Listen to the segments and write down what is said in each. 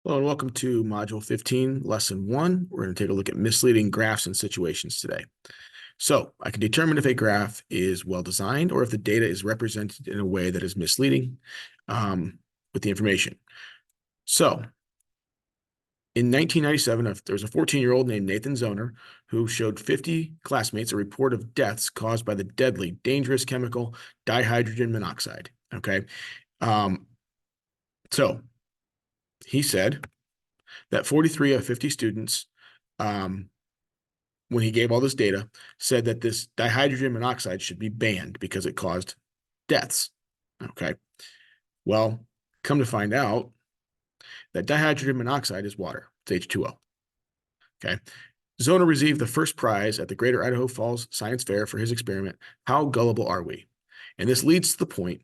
Hello and welcome to Module 15, Lesson 1. We're going to take a look at misleading graphs and situations today. So I can determine if a graph is well designed or if the data is represented in a way that is misleading with the information. So in 1997, there was a 14-year-old named Nathan Zoner who showed 50 classmates a report of deaths caused by the deadly, dangerous chemical dihydrogen monoxide. Okay. So he said that 43 of 50 students, when he gave all this data, said that this dihydrogen monoxide should be banned because it caused deaths. Okay. Well, come to find out that dihydrogen monoxide is water. It's H2O. Okay. Zona received the first prize at the Greater Idaho Falls Science Fair for his experiment, How Gullible Are We? And this leads to the point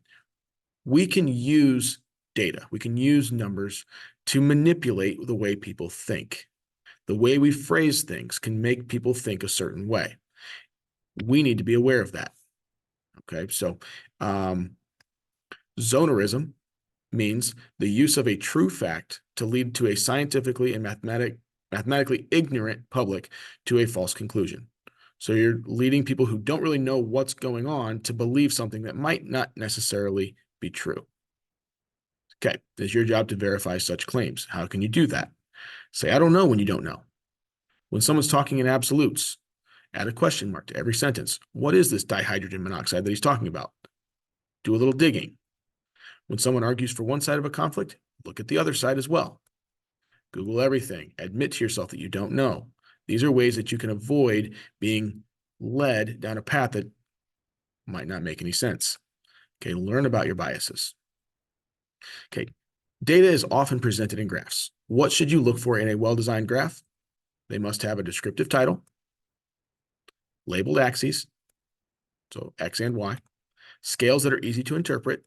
we can use data, we can use numbers to manipulate the way people think. The way we phrase things can make people think a certain way. We need to be aware of that. Okay, so zonerism means the use of a true fact to lead to a scientifically and mathematically ignorant public to a false conclusion. So you're leading people who don't really know what's going on to believe something that might not necessarily be true. Okay, it's your job to verify such claims. How can you do that? Say, I don't know when you don't know. When someone's talking in absolutes, add a question mark to every sentence. What is this dihydrogen monoxide that he's talking about? Do a little digging. When someone argues for one side of a conflict, look at the other side as well. Google everything. Admit to yourself that you don't know. These are ways that you can avoid being led down a path that might not make any sense. Okay, learn about your biases. Okay, data is often presented in graphs. What should you look for in a well-designed graph? They must have a descriptive title, labeled axes, so X and Y, scales that are easy to interpret,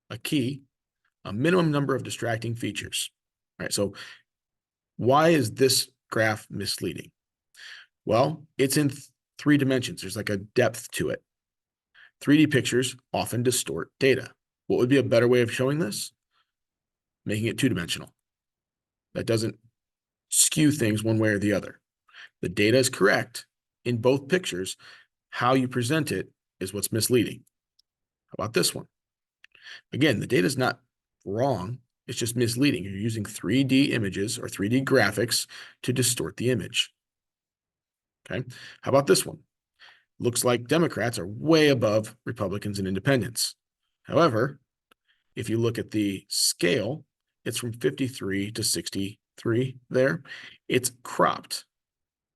a key, a minimum number of distracting features. All right, so why is this graph misleading? Well, it's in three dimensions. There's like a depth to it. 3D pictures often distort data. What would be a better way of showing this? Making it two-dimensional. That doesn't skew things one way or the other. The data is correct in both pictures. How you present it is what's misleading. How about this one? Again, the data is not wrong. It's just misleading. You're using 3D images or 3D graphics to distort the image. Okay. How about this one? Looks like Democrats are way above Republicans and independents. However, if you look at the scale, it's from 53 to 63 there. It's cropped.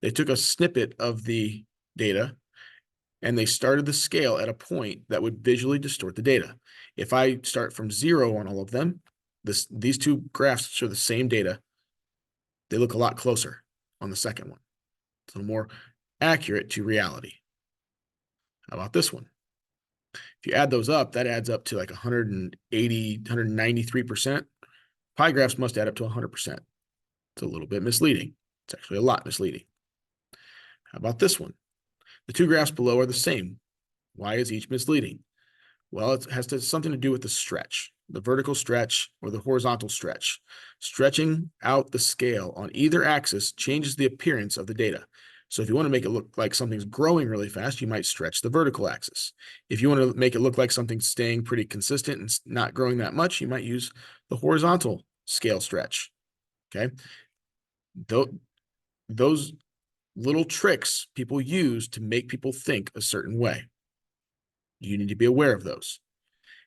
They took a snippet of the data and they started the scale at a point that would visually distort the data. If I start from 0 on all of them, these two graphs show the same data. They look a lot closer on the second one. It's a little more accurate to reality. How about this one? If you add those up, that adds up to like 180, 193%. Pie graphs must add up to 100%. It's a little bit misleading. It's actually a lot misleading. How about this one? The two graphs below are the same. Why is each misleading? Well, it has something to do with the stretch, the vertical stretch or the horizontal stretch. Stretching out the scale on either axis changes the appearance of the data. So if you want to make it look like something's growing really fast, you might stretch the vertical axis. If you want to make it look like something's staying pretty consistent and not growing that much, you might use the horizontal scale stretch. Okay. Those little tricks people use to make people think a certain way. You need to be aware of those.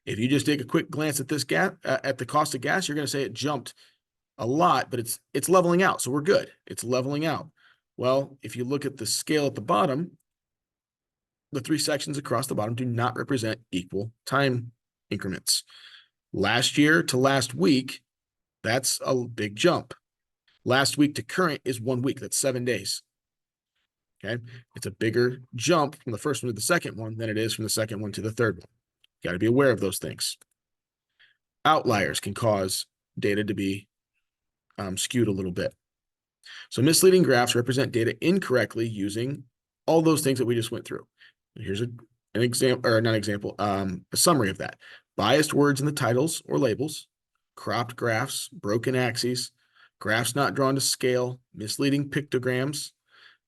If you just take a quick glance at this at the cost of gas, you're going to say it jumped a lot, but it's leveling out. So we're good. It's leveling out. Well, if you look at the scale at the bottom, the three sections across the bottom do not represent equal time increments. Last year to last week, that's a big jump. Last week to current is 1 week. That's 7 days. Okay. It's a bigger jump from the first one to the second one than it is from the second one to the third one. You got to be aware of those things. Outliers can cause data to be skewed a little bit. So misleading graphs represent data incorrectly using all those things that we just went through. Here's an example, or not example, a summary of that. Biased words in the titles or labels, cropped graphs, broken axes, graphs not drawn to scale, misleading pictograms,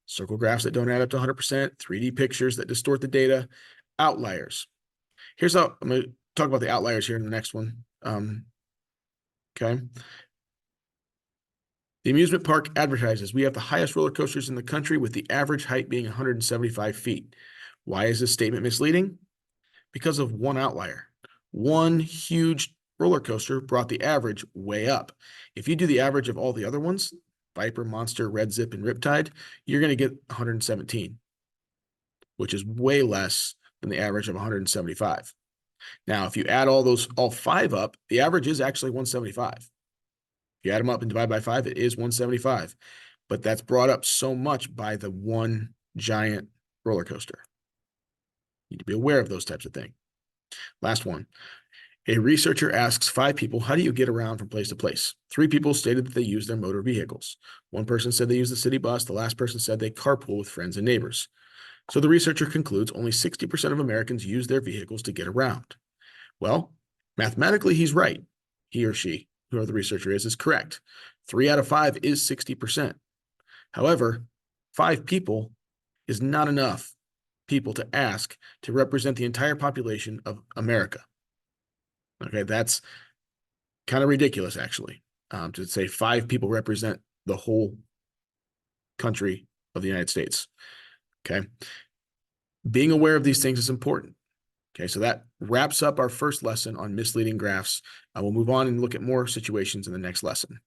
circle graphs that don't add up to 100%, 3D pictures that distort the data, outliers. Here's how I'm going to talk about the outliers here in the next one. Okay. The amusement park advertises, we have the highest roller coasters in the country with the average height being 175 feet. Why is this statement misleading? Because of one outlier. One huge roller coaster brought the average way up. If you do the average of all the other ones, Viper, Monster, Red Zip, and Riptide, you're going to get 117, which is way less than the average of 175. Now, if you add all five up, the average is actually 175. If you add them up and divide by 5, it is 175. But that's brought up so much by the one giant roller coaster. You need to be aware of those types of things. Last one. A researcher asks 5 people, how do you get around from place to place? 3 people stated that they use their motor vehicles. 1 person said they use the city bus. The last person said they carpool with friends and neighbors. So the researcher concludes only 60% of Americans use their vehicles to get around. Well, mathematically, he's right. He or she, whoever the researcher is correct. 3 out of 5 is 60%. However, 5 people is not enough people to ask to represent the entire population of America. Okay, that's kind of ridiculous, actually, to say 5 people represent the whole country of the United States. Okay, being aware of these things is important. Okay, so that wraps up our first lesson on misleading graphs. We'll move on and look at more situations in the next lesson.